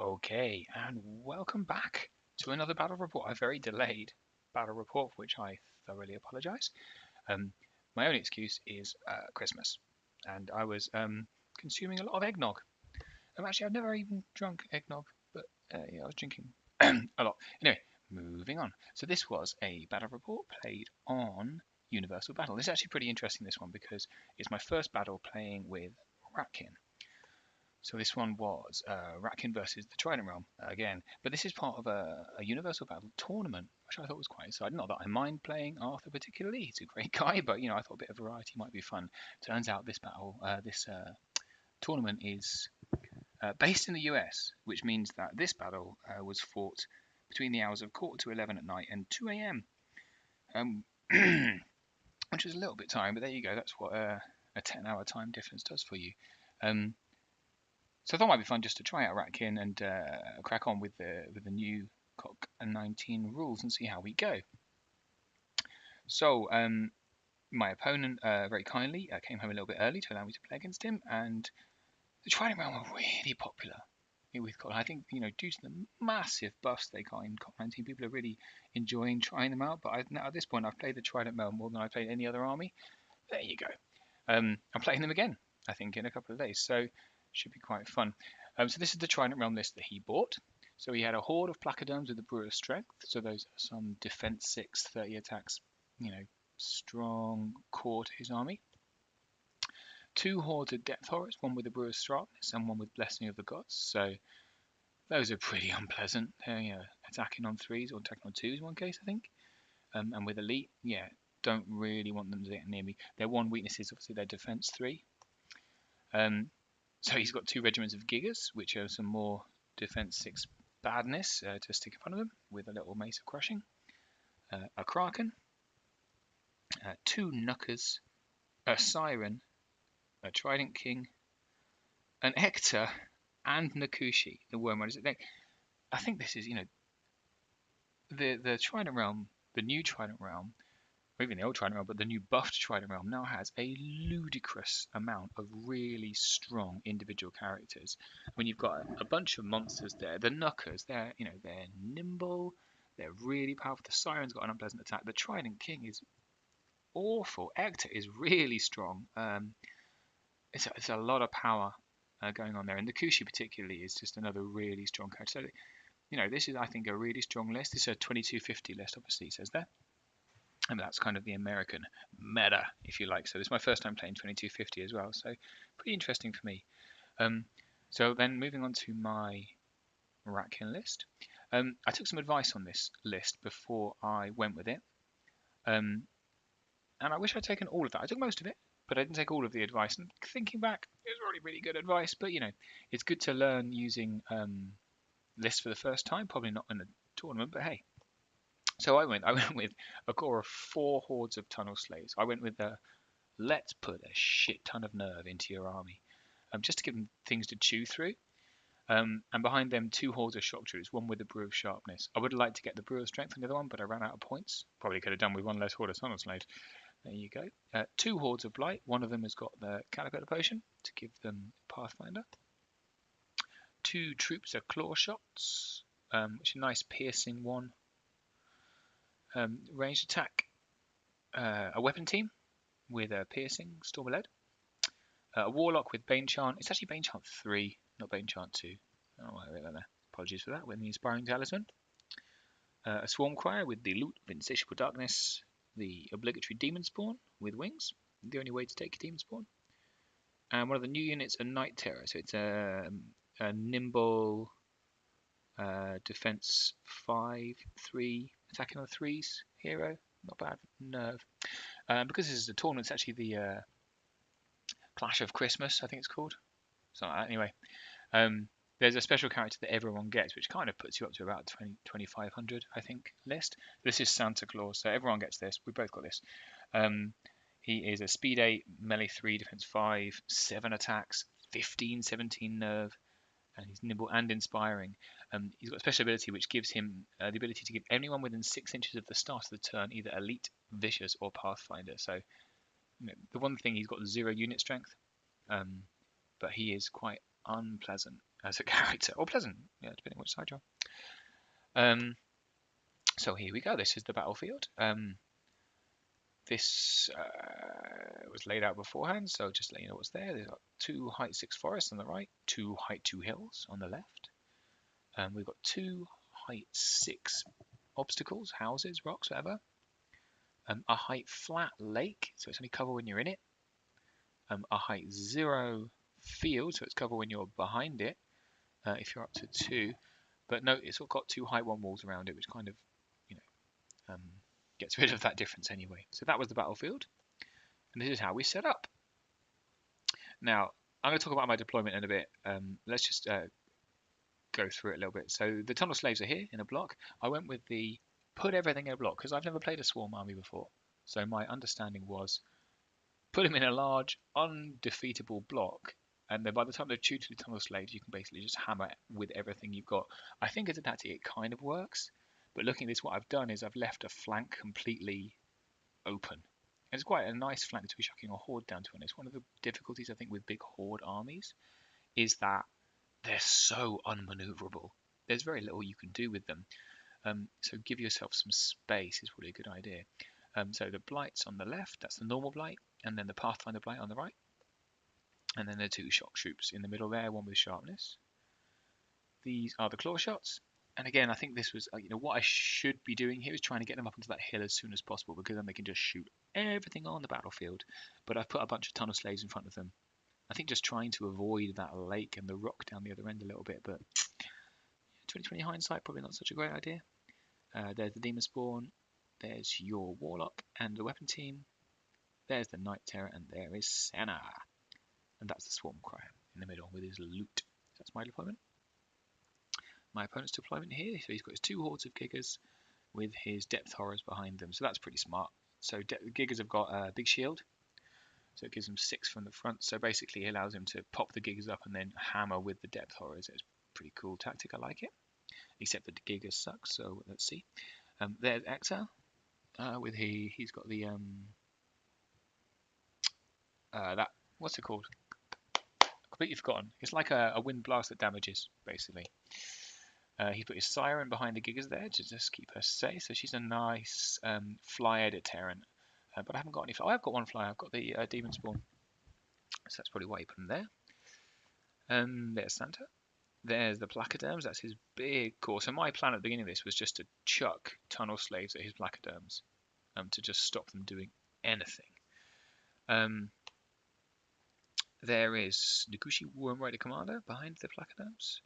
Okay, and welcome back to another battle report. A very delayed battle report, for which I thoroughly apologise. Um, my only excuse is Christmas, and I was consuming a lot of eggnog. Actually, I've never even drunk eggnog, but yeah, I was drinking a lot. Anyway, moving on. So this was a battle report played on Universal Battle. This is actually pretty interesting, this one, because it's my first battle playing with Ratkin. So this one was Ratkin versus the Trident Realm again, but this is part of a Universal Battle tournament, which I thought was quite exciting. Not that I mind playing Arthur particularly; he's a great guy, but I thought a bit of variety might be fun. Turns out this tournament is based in the US, which means that this battle was fought between the hours of 11:15 at night and 2 a.m., um, which was a little bit tiring, but there you go. That's what a 10-hour time difference does for you. So I thought it might be fun just to try out Ratkin and crack on with the new Cock and 19 rules and see how we go. So my opponent very kindly came home a little bit early to allow me to play against him, and the Trident Realm were really popular with Cock. I think due to the massive buffs they got in Cock 19, people are really enjoying trying them out. But now at this point, I've played the Trident Realm more than I've played any other army. There you go. I'm playing them again, I think, in a couple of days, so should be quite fun. So this is the Trident Realm list that he bought. So he had a horde of placoderms with the Brewer's Strength. So those are some defense 6, 30 attacks, strong core to his army. 2 hordes of Depth Horrors, one with the Brewer's Sharpness and one with Blessing of the Gods. So those are pretty unpleasant. They're attacking on 3s or attacking on 2s in one case, I think. And with Elite, yeah, don't really want them to get near me. Their one weakness is obviously their defense 3. So he's got 2 regiments of Gigas, which are some more defense 6 badness to stick in front of them with a little mace of crushing. A Kraken, 2 Knuckers, a Siren, a Trident King, an Hector, and Nakushi, the Worm Riders. I think this is, the Trident Realm, the new Trident Realm, or even the old Trident Realm, but the new buffed Trident Realm now has a ludicrous amount of really strong individual characters. When you've got a bunch of monsters there, the Knuckers, they're nimble, they're really powerful. The Siren's got an unpleasant attack. The Trident King is awful. Hector is really strong. It's a lot of power going on there, and the Kushi particularly is just another really strong character. So this is, I think, a really strong list. This is a 2250 list, obviously, it says there. And that's kind of the American meta, if you like. So this is my first time playing 2250 as well, so pretty interesting for me. So then moving on to my Ratkin list. I took some advice on this list before I went with it. And I wish I'd taken all of that. I took most of it, but I didn't take all of the advice. And thinking back, it was really, really good advice. But, it's good to learn using lists for the first time. Probably not in a tournament, but hey. So I went with a core of 4 hordes of tunnel slaves. I went with the let's put a shit ton of nerve into your army, just to give them things to chew through. And behind them, 2 hordes of shock troopers, one with the brew of sharpness. I would have liked to get the brew of strength on the other one, but I ran out of points. Probably could have done with 1 less horde of tunnel slaves. There you go. 2 hordes of blight. One of them has got the calico potion to give them Pathfinder. 2 troops of claw shots, which is a nice piercing one. Ranged attack. A weapon team with a piercing, storm lead. A warlock with Bane Chant. It's actually Bane Chant 3, not Bane Chant 2. Oh, I read that there. Apologies for that. With the Inspiring Talisman. A Swarm Crier with the Loot of Insatiable Darkness. The obligatory Demon Spawn with wings. The only way to take a Demon Spawn. And one of the new units, a Night Terror. So it's a nimble defense 5, 3, attacking on 3s hero. Not bad. Nerve. Because this is a tournament, it's actually the Clash of Christmas, I think it's called. Something like that. Anyway, there's a special character that everyone gets, which kind of puts you up to about 2,500, I think, list. This is Santa Claus, so everyone gets this. We both got this. He is a speed 8, melee 3, defense 5, 7 attacks, 15, 17 nerve, and he's nimble and inspiring. He's got a special ability which gives him the ability to give anyone within 6 inches of the start of the turn either elite, vicious, or pathfinder. So the one thing, he's got 0 unit strength, but he is quite unpleasant as a character, or pleasant, yeah, depending on which side you're on. So here we go. This is the battlefield. This was laid out beforehand, so just let you know what's there. There's got 2 height 6 forests on the right, 2 height 2 hills on the left. We've got 2 height 6 obstacles, houses, rocks, whatever. A height flat lake, so it's only cover when you're in it. A height 0 field, so it's cover when you're behind it, if you're up to 2. But no, it's all got 2 height 1 walls around it, which kind of, you know, gets rid of that difference anyway. So that was the battlefield, and this is how we set up. Now, I'm going to talk about my deployment in a bit. Let's just go through it a little bit. So the tunnel slaves are here in a block. I went with the put everything in a block because I've never played a swarm army before. So my understanding was put them in a large, undefeatable block, and then by the time they've chewed through the tunnel slaves, you can basically just hammer it with everything you've got. I think as a tactic, it kind of works, but looking at this, what I've done is I've left a flank completely open. And it's quite a nice flank to be shocking a horde down to, and it's one of the difficulties I think with big horde armies is that they're so unmaneuverable. There's very little you can do with them. So give yourself some space is probably a good idea. So the blights on the left, that's the normal blight, and then the Pathfinder blight on the right. And then the 2 shock troops in the middle there, one with sharpness. These are the claw shots. And again, I think this was, what I should be doing here is trying to get them up onto that hill as soon as possible, because then they can just shoot everything on the battlefield. But I've put a bunch of tunnel slaves in front of them. I think just trying to avoid that lake and the rock down the other end a little bit, but 2020 hindsight, probably not such a great idea. There's the demon spawn, there's your warlock and the weapon team, there's the Knight Terror, and there is Senna. And that's the Swarm Crier in the middle with his loot. That's my deployment. My opponent's deployment here, so he's got his 2 hordes of Gigas with his depth horrors behind them, so that's pretty smart. So Gigas have got a big shield, so it gives him 6 from the front, so basically it allows him to pop the Gigas up and then hammer with the depth horrors. It's a pretty cool tactic, I like it. Except that the Gigas suck, so let's see. There's Exar, with he's got the that, what's it called? Completely forgotten. It's like a wind blast that damages, basically. He put his Siren behind the Gigas there to just keep her safe, so she's a nice flyer deterrent. But I haven't got any. Oh, I've got one flyer. I've got the Demon Spawn, so that's probably why you put him there. There's Santa. There's the Placoderms. That's his big core. So my plan at the beginning of this was just to chuck tunnel slaves at his Placoderms, to just stop them doing anything. There is Nagushi Worm Rider Commander behind the Placoderms.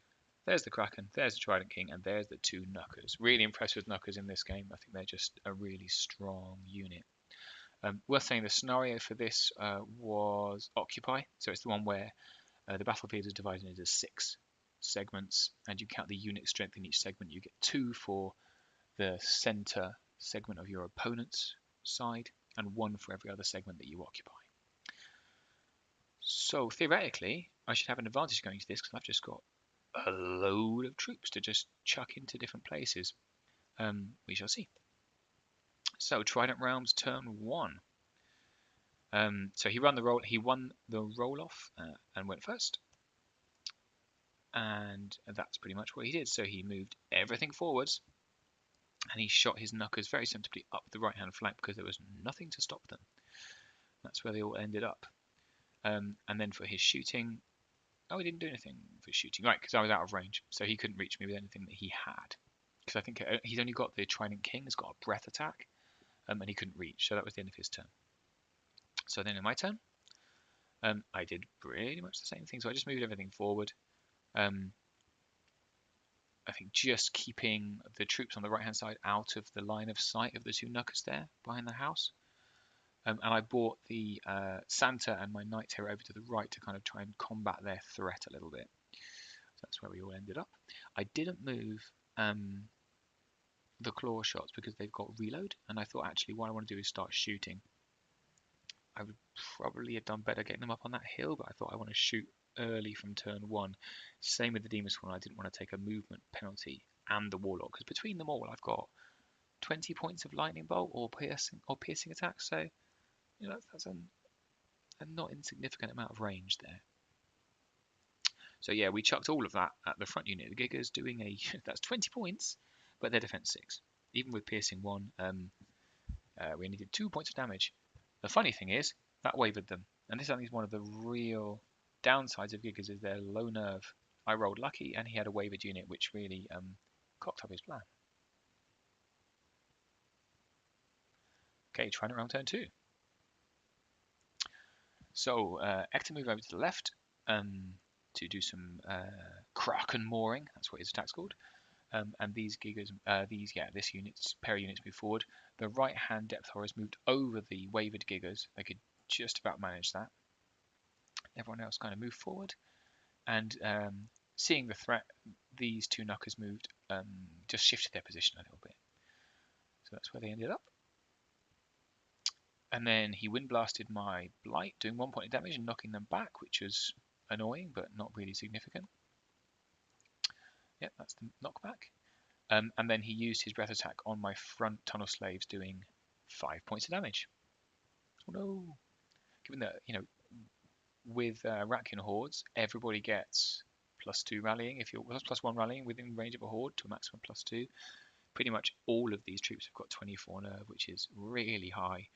There's the Kraken, there's the Trident King, and there's the 2 Knuckers. Really impressed with Knuckers in this game. I think they're just a really strong unit. Worth saying the scenario for this was Occupy. So it's the one where the battlefield is divided into 6 segments, and you count the unit strength in each segment. You get 2 for the center segment of your opponent's side, and 1 for every other segment that you occupy. So theoretically, I should have an advantage going to this because I've just got a load of troops to just chuck into different places. We shall see. So Trident Realms turn 1. So he won the roll off and went first. And that's pretty much what he did. So he moved everything forwards and he shot his Knuckers very sensibly up the right hand flank because there was nothing to stop them. That's where they all ended up. And then for his shooting, oh, he didn't do anything for shooting, right? Because I was out of range, so he couldn't reach me with anything that he had. Because I think he's only got the Trident King, has got a breath attack, and he couldn't reach, so that was the end of his turn. So then in my turn, I did pretty much the same thing. So I just moved everything forward. I think just keeping the troops on the right hand side out of the line of sight of the 2 Knuckers there behind the house. And I brought the Santa and my Knight Terror over to the right to kind of try and combat their threat a little bit. So that's where we all ended up. I didn't move the claw shots because they've got reload, and I thought actually what I want to do is start shooting. I would probably have done better getting them up on that hill, but I thought I want to shoot early from turn 1. Same with the Demon Spawn, I didn't want to take a movement penalty and the Warlock, because between them all I've got 20 points of Lightning Bolt or piercing attack, so that's a not insignificant amount of range there. So yeah, we chucked all of that at the front unit. The Gigas doing that's 20 points, but their defense 6. Even with piercing 1, we only did 2 points of damage. The funny thing is that wavered them, and this I think is one of the real downsides of Gigas is their low nerve. I rolled lucky, and he had a wavered unit, which really cocked up his plan. Okay, Trident Realm turn 2. So Ector moved over to the left to do some Kraken mooring. That's what his attack's called. And these Gigas, this pair of units moved forward. The right-hand depth horrors moved over the wavered Gigas. They could just about manage that. Everyone else kind of moved forward, and seeing the threat, these two knuckers moved, just shifted their position a little bit. So that's where they ended up. And then he wind blasted my blight, doing 1 point of damage and knocking them back, which was annoying but not really significant. Yep, that's the knockback. And then he used his breath attack on my front tunnel slaves, doing 5 points of damage. Oh no! Given that, with Ratkin hordes, everybody gets +2 rallying. If you're +1 rallying within range of a horde to a maximum +2, pretty much all of these troops have got 24 nerve, which is really high.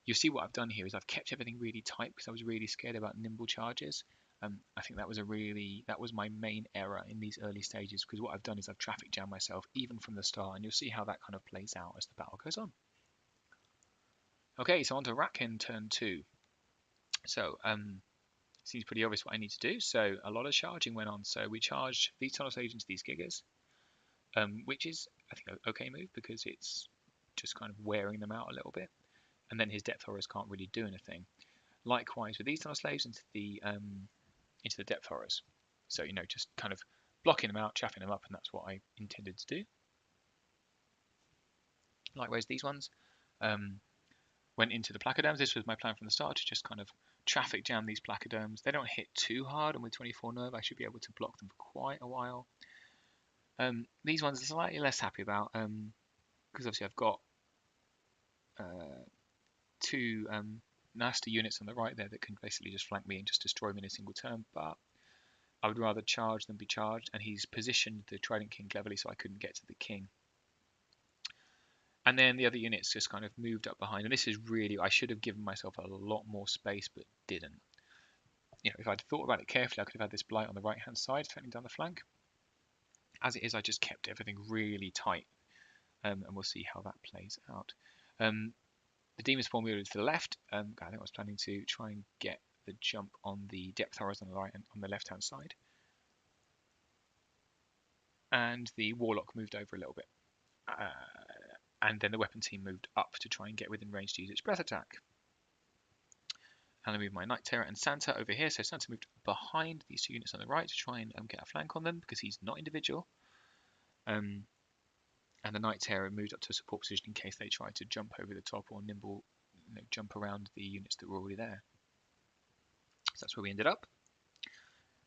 You'll see what I've done here is I've kept everything really tight because I was really scared about nimble charges. I think that was my main error in these early stages, because what I've done is I've traffic jammed myself even from the start, and you'll see how that kind of plays out as the battle goes on. Okay, so on to Ratkin turn 2. So seems pretty obvious what I need to do. So a lot of charging went on. So we charged these tunnel stages into these Gigas, which is I think an okay move because it's just kind of wearing them out a little bit. And then his depth horrors can't really do anything. Likewise with these tunnel slaves into the depth horrors. So just kind of blocking them out, chaffing them up, and that's what I intended to do. Likewise these ones went into the placoderms. This was my plan from the start, to just kind of traffic jam these placoderms. They don't hit too hard, and with 24 nerve I should be able to block them for quite a while. These ones are slightly less happy about, because obviously I've got 2 nasty units on the right there that can basically just flank me and just destroy me in a single turn, but I would rather charge than be charged, and he's positioned the Trident King cleverly so I couldn't get to the King. And then the other units just kind of moved up behind, and this is really, I should have given myself a lot more space, but didn't. If I'd thought about it carefully, I could have had this blight on the right hand side threatening down the flank. As it is, I just kept everything really tight, and we'll see how that plays out. The Demon Spawn moved to the left. I think I was planning to try and get the jump on the depth horrors on the right and on the left hand side. And the Warlock moved over a little bit. And then the weapon team moved up to try and get within range to use its breath attack. And I moved my Knight Terror and Santa over here. So Santa moved behind these 2 units on the right to try and get a flank on them, because he's not individual. And the Knight Terror moved up to a support position in case they tried to jump over the top or nimble, jump around the units that were already there. So that's where we ended up.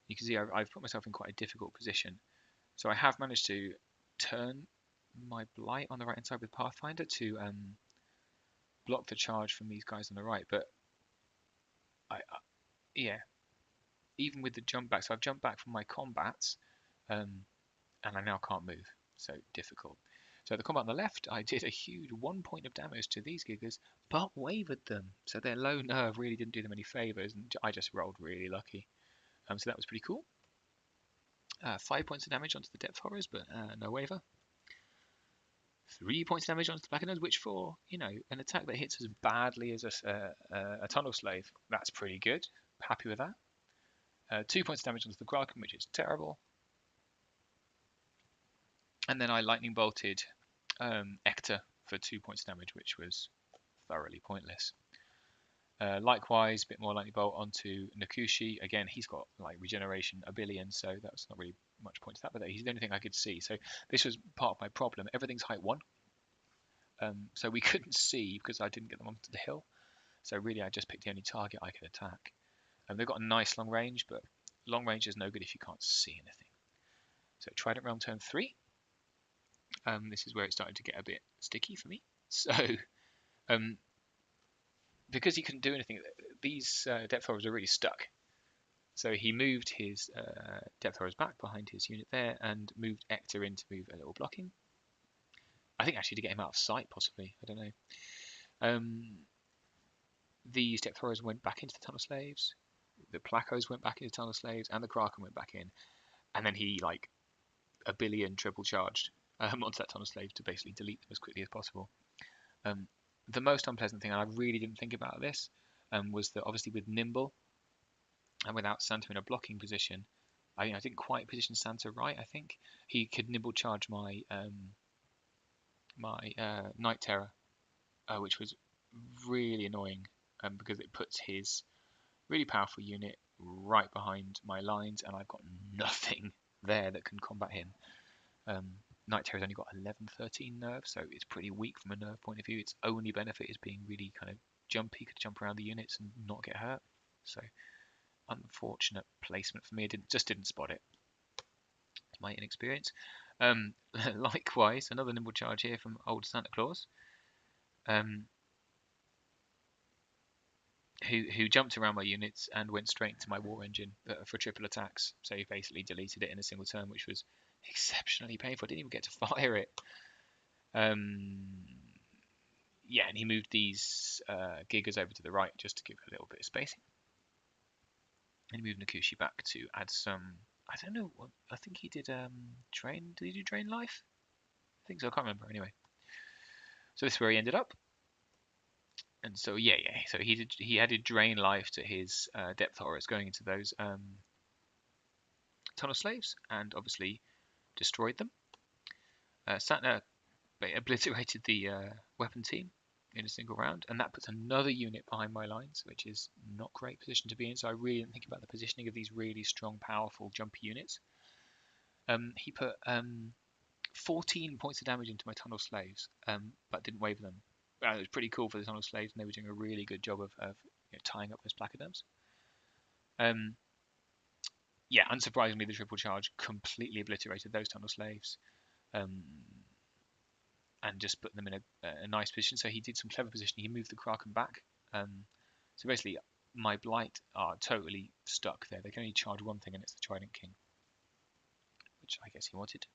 You can see I've put myself in quite a difficult position. So I have managed to turn my blight on the right hand side with Pathfinder to block the charge from these guys on the right, but yeah, even with the jump back, so I've jumped back from my combats, and I now can't move, so difficult. So the combat on the left, I did a huge 1 point of damage to these Gigas, but wavered them, so their low nerve really didn't do them any favours, and I just rolled really lucky. So that was pretty cool. 5 points of damage onto the depth horrors, but no waver. 3 points of damage onto the placoderms, which for an attack that hits as badly as a tunnel slave, that's pretty good. Happy with that. 2 points of damage onto the Ratkin, which is terrible. And then I lightning bolted Ector for 2 points of damage, which was thoroughly pointless. Likewise, a bit more lightning bolt onto Nakushi. Again, he's got like regeneration a billion, so that's not really much point to that, but he's the only thing I could see. So this was part of my problem. Everything's height 1. So we couldn't see because I didn't get them onto the hill. So really I just picked the only target I could attack. They've got a nice long range, but long range is no good if you can't see anything. So Trident Realm turn 3. This is where it started to get a bit sticky for me. So because he couldn't do anything, these depth horrors are really stuck. So he moved his depth horrors back behind his unit there and moved Ector in to move a little blocking. I think actually to get him out of sight, possibly. I don't know. The depth horrors went back into the tunnel slaves. The Placos went back into tunnel slaves, and the Kraken went back in. And then he like a billion triple charged onto that tunnel slave to basically delete them as quickly as possible. The most unpleasant thing, and I really didn't think about this, was that obviously with Nimble and without Santa in a blocking position, I didn't quite position Santa right. I think he could Nimble charge my Night Terror, which was really annoying because it puts his really powerful unit right behind my lines, and I've got nothing there that can combat him. Night Terror's only got 11-13 nerve, so it's pretty weak from a nerve point of view. Its only benefit is being really kind of jumpy, could jump around the units and not get hurt. So unfortunate placement for me. I just didn't spot it. My inexperience. Likewise, another nimble charge here from old Santa Claus, who jumped around my units and went straight into my war engine for triple attacks. So he basically deleted it in a single turn, which was exceptionally painful. I didn't even get to fire it. Yeah, and he moved these Gigas over to the right just to give a little bit of spacing. And he moved Nakushi back to add some. I don't know. I think he did drain. Did he do drain life? I think so. I can't remember. Anyway, so this is where he ended up. And so yeah. So he added drain life to his depth horrors going into those tunnel slaves, and obviously destroyed them. Satna obliterated the weapon team in a single round, and that puts another unit behind my lines, which is not a great position to be in. So I really didn't think about the positioning of these really strong, powerful, jumpy units. He put 14 points of damage into my tunnel slaves, but didn't waver them. It was pretty cool for the tunnel slaves, and they were doing a really good job of tying up those placoderms. Yeah, unsurprisingly, the triple charge completely obliterated those tunnel slaves. And just put them in a nice position. So he did some clever positioning. He moved the Kraken back. So basically, my Blight are totally stuck there. They can only charge one thing, and it's the Trident King, which I guess he wanted.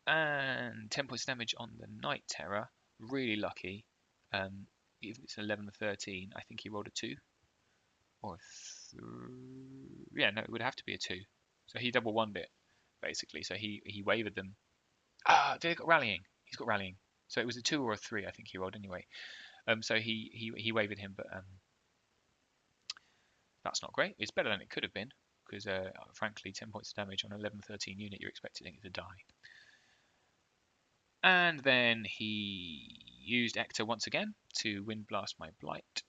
And 10 points of damage on the Night Terror. Really lucky. Even if it's 11-13, I think he rolled a 2. Or yeah, no, it would have to be a 2. So he double won it, basically. So he wavered them. They got rallying. He's got rallying. So it was a 2 or a 3, I think he rolled anyway. So he wavered him, but that's not great. It's better than it could have been, because frankly, 10 points of damage on an 11-13 unit, you're expecting it to die. And then he used Ector once again to Wind Blast my Blight.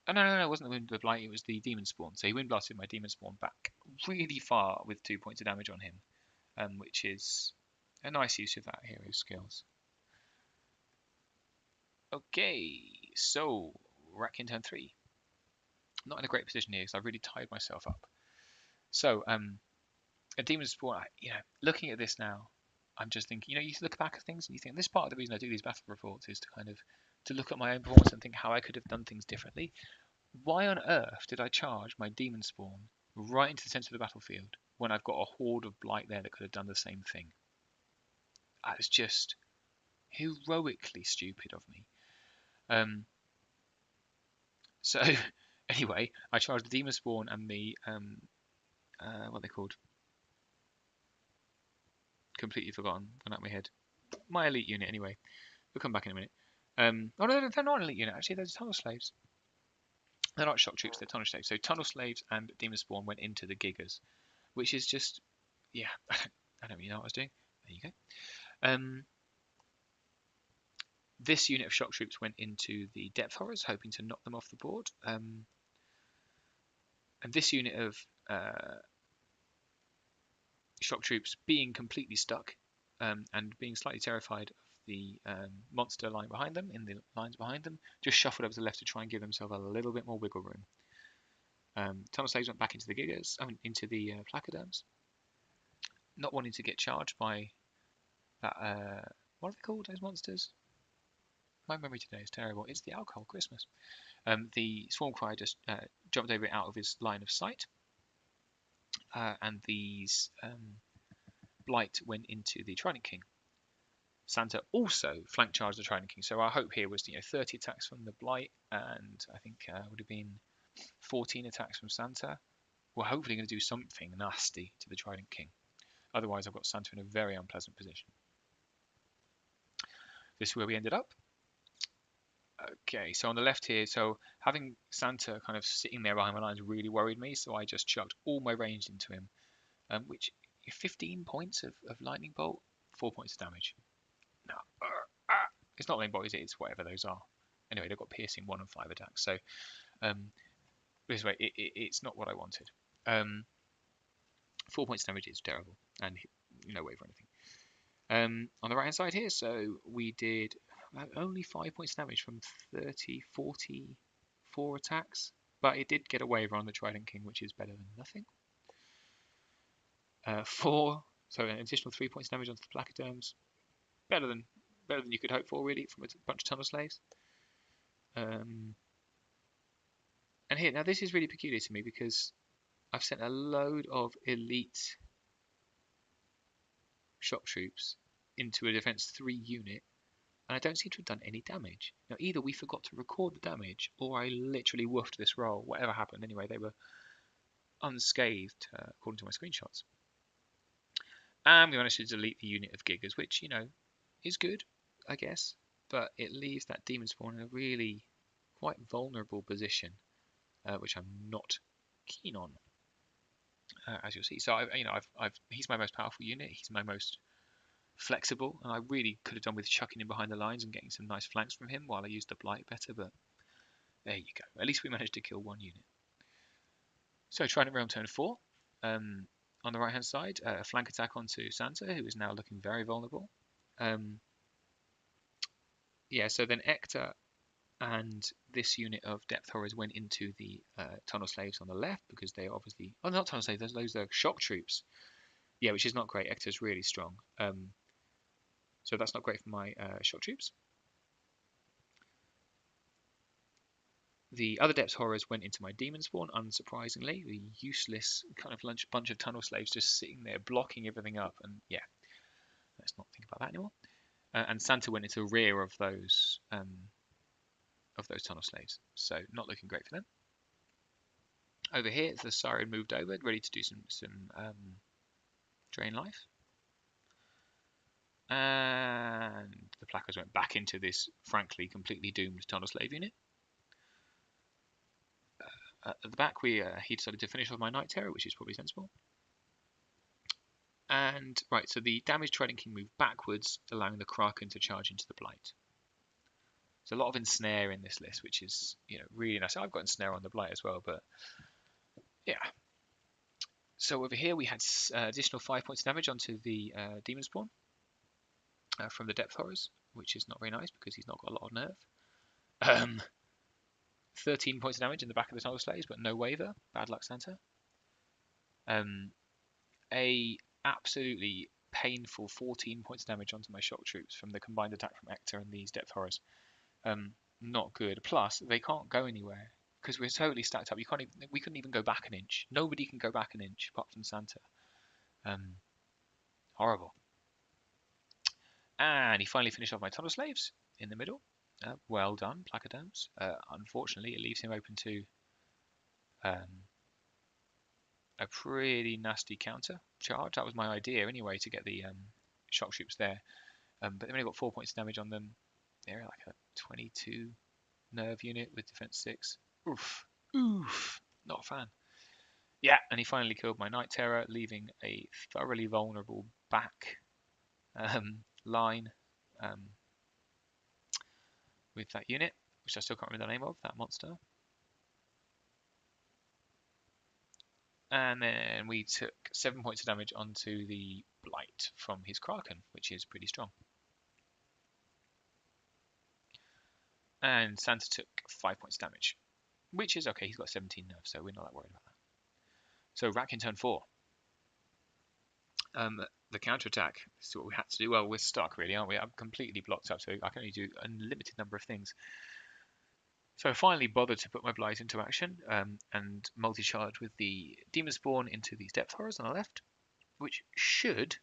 Oh, no, it wasn't the Wind Blight, it was the Demon Spawn. So he Wind Blasted my Demon Spawn back really far with 2 points of damage on him, which is a nice use of that hero's skills. Okay, so Ratkin turn 3. Not in a great position here because I really tied myself up. So a Demon Spawn, looking at this now, I'm just thinking, you look back at things and you think this part of the reason I do these battle reports is to kind of to look at my own performance and think how I could have done things differently. Why on earth did I charge my Demon Spawn right into the center of the battlefield when I've got a horde of Blight there that could have done the same thing? That was just heroically stupid of me. So anyway, I charged the Demon Spawn and the what are they called? Completely forgotten. Gone out of my head. My elite unit anyway. We'll come back in a minute. Oh no, they're not an elite unit actually. They're tunnel slaves. They're not shock troops. They're tunnel slaves. So tunnel slaves and Demon Spawn went into the Gigas, which is just I don't really know what I was doing. There you go. This unit of shock troops went into the depth horrors, hoping to knock them off the board. And this unit of shock troops being completely stuck and being slightly terrified of the monster lying behind them, in the lines behind them, just shuffled over to the left to try and give themselves a little bit more wiggle room. Tunnel slaves went back into the Gigas, into the placoderms, not wanting to get charged by that. What are they called? Those monsters? My memory today is terrible. It's the alcohol Christmas. The Swarm Cry just jumped over it out of his line of sight, and these Blight went into the Trident King. Santa also flank charged the Trident King, so our hope here was 30 attacks from the Blight, and I think would have been 14 attacks from Santa. We're hopefully going to do something nasty to the Trident King. Otherwise, I've got Santa in a very unpleasant position. This is where we ended up. Okay, so on the left here, so having Santa kind of sitting there behind my lines really worried me, so I just chucked all my range into him, which 15 points of Lightning Bolt, 4 points of damage. No, it's not Lightning Bolt, is it? It's whatever those are. Anyway, they've got piercing 1 and 5 attacks, so this way, it's not what I wanted. 4 points damage is terrible, and no wave or anything. On the right hand side here, so we did only 5 points damage from 44 attacks, but it did get a waiver on the Trident King, which is better than nothing. So an additional 3 points damage onto the Placoderms, better than you could hope for, really, from a bunch of Tunnel Slaves. And here, now this is really peculiar to me because I've sent a load of elite shock troops into a defense 3 unit, and I don't seem to have done any damage. Now, either we forgot to record the damage, or I literally woofed this roll. Whatever happened, anyway, they were unscathed, according to my screenshots. And we managed to delete the unit of Gigas, which, is good, I guess, but it leaves that Demon Spawn in a really quite vulnerable position, which I'm not keen on, as you'll see. So, he's my most powerful unit. He's my most flexible, and I really could have done with chucking him behind the lines and getting some nice flanks from him while I used the Blight better, but there you go. At least we managed to kill 1 unit. So Trident Realm turn 4. On the right hand side, a flank attack onto Santa, who is now looking very vulnerable. Yeah, so then Ector and this unit of Depth Horrors went into the Tunnel Slaves on the left, because they are obviously... Oh, not Tunnel Slaves, those are shock troops. Yeah, which is not great. Ector's really strong. So that's not great for my shock troops. The other Depth Horrors went into my Demon Spawn, unsurprisingly. The useless kind of bunch of Tunnel Slaves just sitting there blocking everything up. And yeah, let's not think about that anymore. And Santa went into the rear of those Tunnel Slaves. So not looking great for them. Over here, the Siren moved over, ready to do some drain life. And the Placos went back into this, frankly, completely doomed Tunnel Slave unit. At the back, he decided to finish off my Night Terror, which is probably sensible. And, right, so the damaged Trident King moved backwards, allowing the Kraken to charge into the Blight. There's a lot of Ensnare in this list, which is, really nice. I've got Ensnare on the Blight as well, but yeah. So over here, we had additional 5 points of damage onto the Demon Spawn from the Depth Horrors, which is not very nice because he's not got a lot of nerve. 13 points of damage in the back of the Tunnel Slaves, but no waiver. Bad luck, Santa. A absolutely painful 14 points of damage onto my shock troops from the combined attack from Ector and these Depth Horrors. Not good. Plus, they can't go anywhere because we're totally stacked up. We couldn't even go back an inch. Nobody can go back an inch apart from Santa. Horrible. And he finally finished off my Tunnel Slaves in the middle. Well done, Placoderms. Unfortunately, it leaves him open to a pretty nasty counter charge. That was my idea anyway, to get the shock troops there. But they've only got 4 points of damage on them. They're like a 22 nerve unit with defense 6. Oof. Not a fan. Yeah, and he finally killed my Night Terror, leaving a thoroughly vulnerable back line with that unit, which I still can't remember the name of, that monster. And then we took 7 points of damage onto the Blight from his Kraken, which is pretty strong. And Santa took 5 points of damage, which is okay. He's got 17 nerfs, so we're not that worried about that. So Ratkin turn 4. the counter-attack. This is what we had to do. Well, we're stuck really, aren't we? I'm completely blocked up, so I can only do a limited number of things. So I finally bothered to put my Blight into action and multi-charge with the Demon Spawn into these Depth Horrors on the left, which should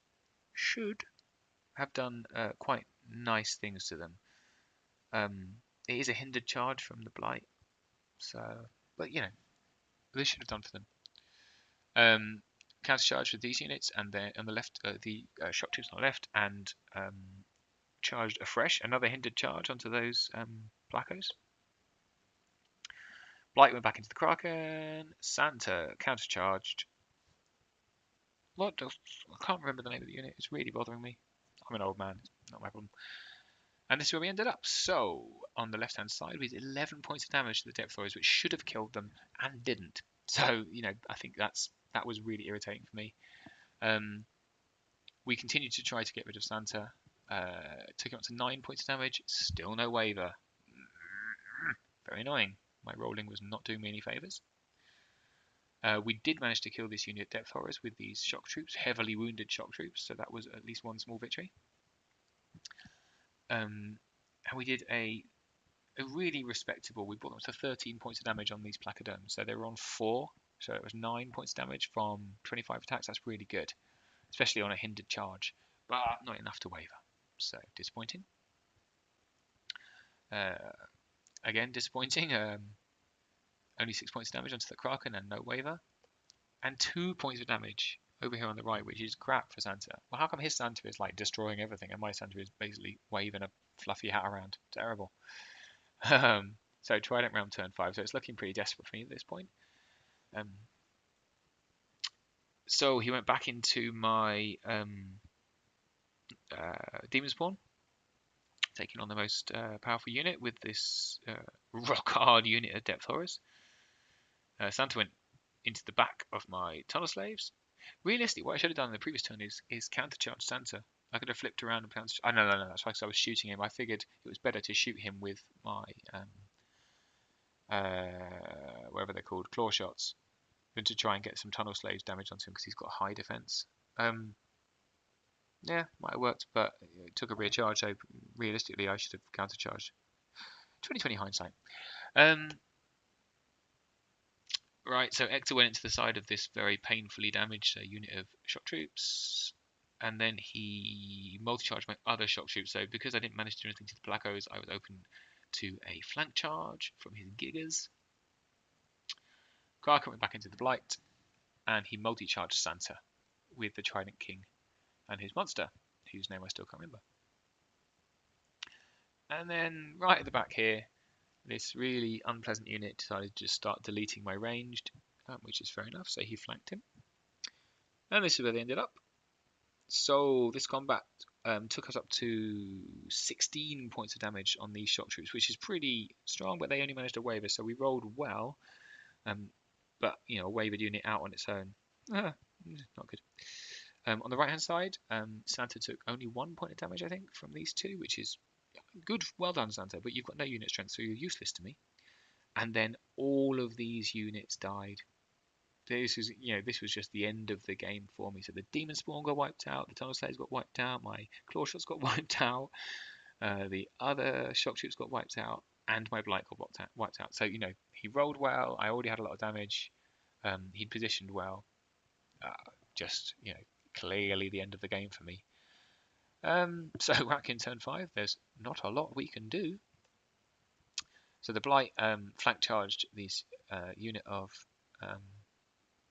have done quite nice things to them. It is a hindered charge from the Blight, so but you know this should have done for them. Counter charge with these units, and then on the left, the shock troops on the left, and charged afresh another hindered charge onto those Placos. Blight went back into the Kraken. Santa countercharged. What? I can't remember the name of the unit. It's really bothering me. I'm an old man. It's not my problem. And this is where we ended up. So, on the left-hand side, we did 11 points of damage to the Depth Horrors, which should have killed them and didn't. So, you know, I think that was really irritating for me. We continued to try to get rid of Santa. Took him up to 9 points of damage. Still no waiver. Very annoying. My rolling was not doing me any favours. We did manage to kill this unit Depth Horrors with these shock troops, heavily wounded shock troops, so that was at least one small victory. And we did a really respectable, we brought them to 13 points of damage on these placoderms, so they were on 4, so it was 9 points of damage from 25 attacks. That's really good, especially on a hindered charge, but not enough to waiver, so disappointing. Again, disappointing. Only 6 points of damage onto the Kraken and no waiver. And 2 points of damage over here on the right, which is crap for Santa. Well, how come his Santa is like destroying everything and my Santa is basically waving a fluffy hat around? Terrible. So Trident Realm turn 5, so it's looking pretty desperate for me at this point. So he went back into my Demon Spawn, taking on the most powerful unit with this rock hard unit of Depth Horrors. Santa went into the back of my Tunnel Slaves. Realistically, what I should have done in the previous turn is countercharge Santa. I could have flipped around and counter. Oh, no, that's why I was shooting him. I figured it was better to shoot him with my whatever they're called, claw shots, than to try and get some Tunnel Slaves damage onto him because he's got high defense. Yeah, might have worked, but it took a rear charge, so realistically I should have countercharged. 2020 hindsight. Right, so Ector went into the side of this very painfully damaged unit of shock troops, and then he multi-charged my other shock troops. So because I didn't manage to do anything to the Placos, I was open to a flank charge from his Gigas. Kraken went back into the Blight, and he multi-charged Santa with the Trident King and his monster, whose name I still can't remember. And then right at the back here, this really unpleasant unit decided to just start deleting my ranged, which is fair enough, so he flanked him. And this is where they ended up. So this combat took us up to 16 points of damage on these shock troops, which is pretty strong, but they only managed to waiver, so we rolled well. But, you know, a wavered unit out on its own, not good. On the right-hand side, Santa took only 1 point of damage, I think, from these two, which is good. Well done, Santa, but you've got no unit strength, so you're useless to me. And then all of these units died. This was just the end of the game for me. So the Demon Spawn got wiped out, the Tunnel Slaves got wiped out, my Claw Shots got wiped out, the other Shock Troops got wiped out, and my Blight got wiped out. So, you know, he rolled well, I already had a lot of damage, he positioned well. Just, you know, clearly the end of the game for me. So Ratkin turn 5, there's not a lot we can do. So the Blight flank charged this unit of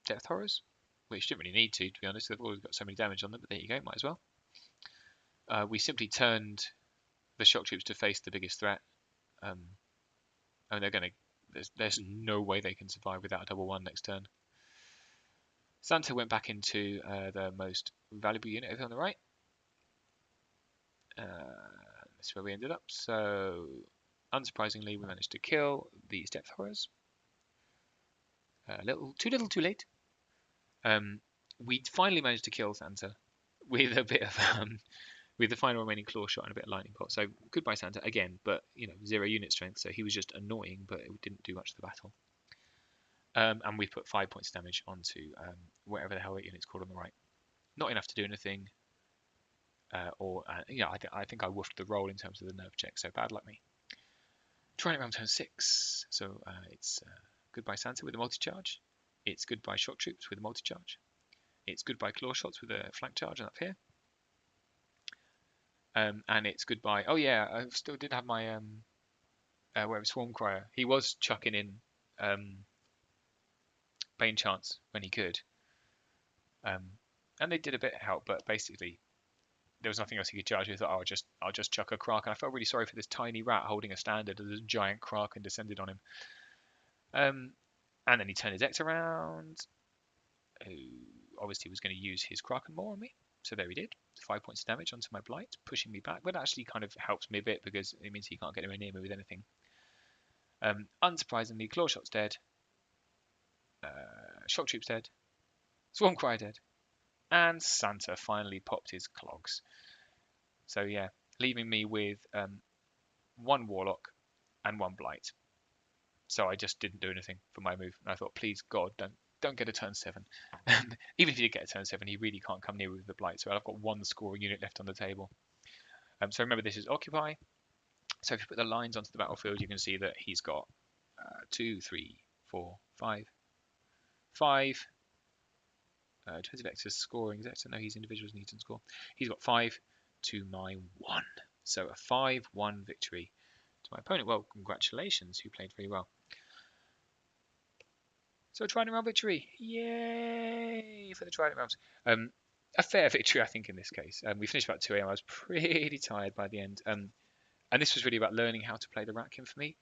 Depth Horrors, which didn't really need to be honest. They've always got so many damage on them, but there you go, might as well. We simply turned the shock troops to face the biggest threat. I mean, they're going to. There's no way they can survive without a double one next turn. Santa went back into the most valuable unit over on the right. That's where we ended up. So, unsurprisingly, we managed to kill these Depth Horrors. Too little, too late. We finally managed to kill Santa with a bit of with the final remaining claw shot and a bit of lightning bolt. So goodbye Santa again, but you know, 0 unit strength, so he was just annoying, but it didn't do much to the battle. And we put 5 points damage onto whatever the hell that unit's called on the right. Not enough to do anything. I think I woofed the roll in terms of the nerve check, so bad luck me. Trident Realms turn 6, so it's goodbye Santa with a multi-charge. It's goodbye Shock Troops with a multi-charge. It's goodbye Claw Shots with a flank charge up here. And it's goodbye. Oh yeah, I still did have my Swarm Crier. He was chucking in Bane Chance when he could, and they did a bit of help, but basically there was nothing else he could charge. He thought, oh, I'll just chuck a Krak, and I felt really sorry for this tiny rat holding a standard as a giant Krak and descended on him. And then he turned his X around, who obviously was going to use his Kraken more on me. So there he did. 5 points of damage onto my Blight, pushing me back, but actually kind of helps me a bit because it means he can't get anywhere near me with anything. Unsurprisingly, Claw Shot's dead. Shock Troop's dead. Swarm Cry dead. And Santa finally popped his clogs. So yeah, leaving me with 1 Warlock and 1 Blight. So I just didn't do anything for my move. And I thought, please God, don't get a turn 7. Even if you get a turn 7, he really can't come near with the Blight. So I've got 1 scoring unit left on the table. So remember, this is Occupy. So if you put the lines onto the battlefield, you can see that he's got 2, 3, 4, 5. Depends if X's scoring. X's, no, he's individuals need to score. He's got 5 to my 1. So a 5-1 victory to my opponent. Well, congratulations, who played very well. So a Trident Realm victory. Yay for the Trident Realms. A fair victory, I think, in this case. We finished about 2 AM. I was pretty tired by the end. And this was really about learning how to play the Ratkin for me.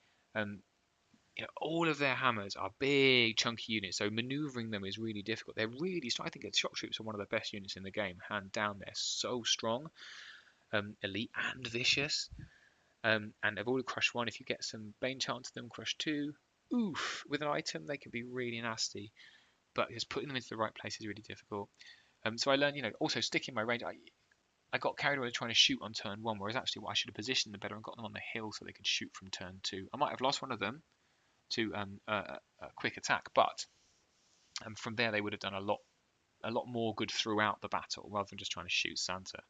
All of their hammers are big, chunky units, so manoeuvring them is really difficult. They're really strong. I think the Shock Troops are one of the best units in the game, hand down. They're so strong, elite and vicious. And they've all crushed 1. If you get some Bane Chant to them, crush 2. Oof! With an item, they can be really nasty, but just putting them into the right place is really difficult. So I learned, also sticking my range. I got carried away trying to shoot on turn 1, whereas actually what I should have positioned them better and got them on the hill so they could shoot from turn 2. I might have lost one of them to a quick attack, but from there they would have done a lot more good throughout the battle rather than just trying to shoot Santa.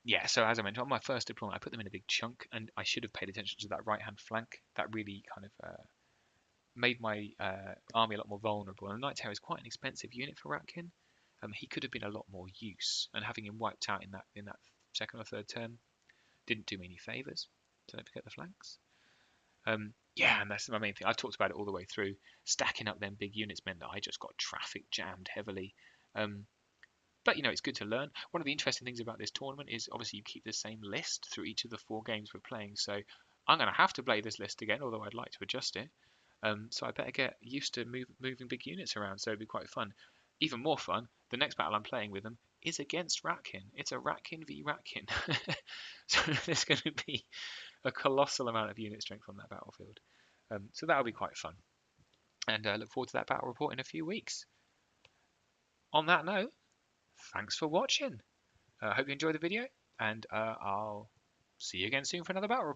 Yeah, so as I mentioned, on my first deployment, I put them in a big chunk, and I should have paid attention to that right-hand flank. That really kind of made my army a lot more vulnerable. And the Knight Terror is quite an expensive unit for Ratkin. He could have been a lot more use, and having him wiped out in that second or third turn didn't do me any favours. So don't forget the flanks. Yeah, and that's my main thing. I've talked about it all the way through. Stacking up them big units meant that I just got traffic jammed heavily. But it's good to learn. One of the interesting things about this tournament is obviously you keep the same list through each of the 4 games we're playing. So I'm going to have to play this list again, although I'd like to adjust it. So I better get used to moving big units around. So it'll be quite fun. Even more fun, the next battle I'm playing with them is against Ratkin. It's a Ratkin v Ratkin. So there's going to be a colossal amount of unit strength on that battlefield. So that'll be quite fun. And I look forward to that battle report in a few weeks. On that note, thanks for watching. I hope you enjoyed the video, and I'll see you again soon for another battle report.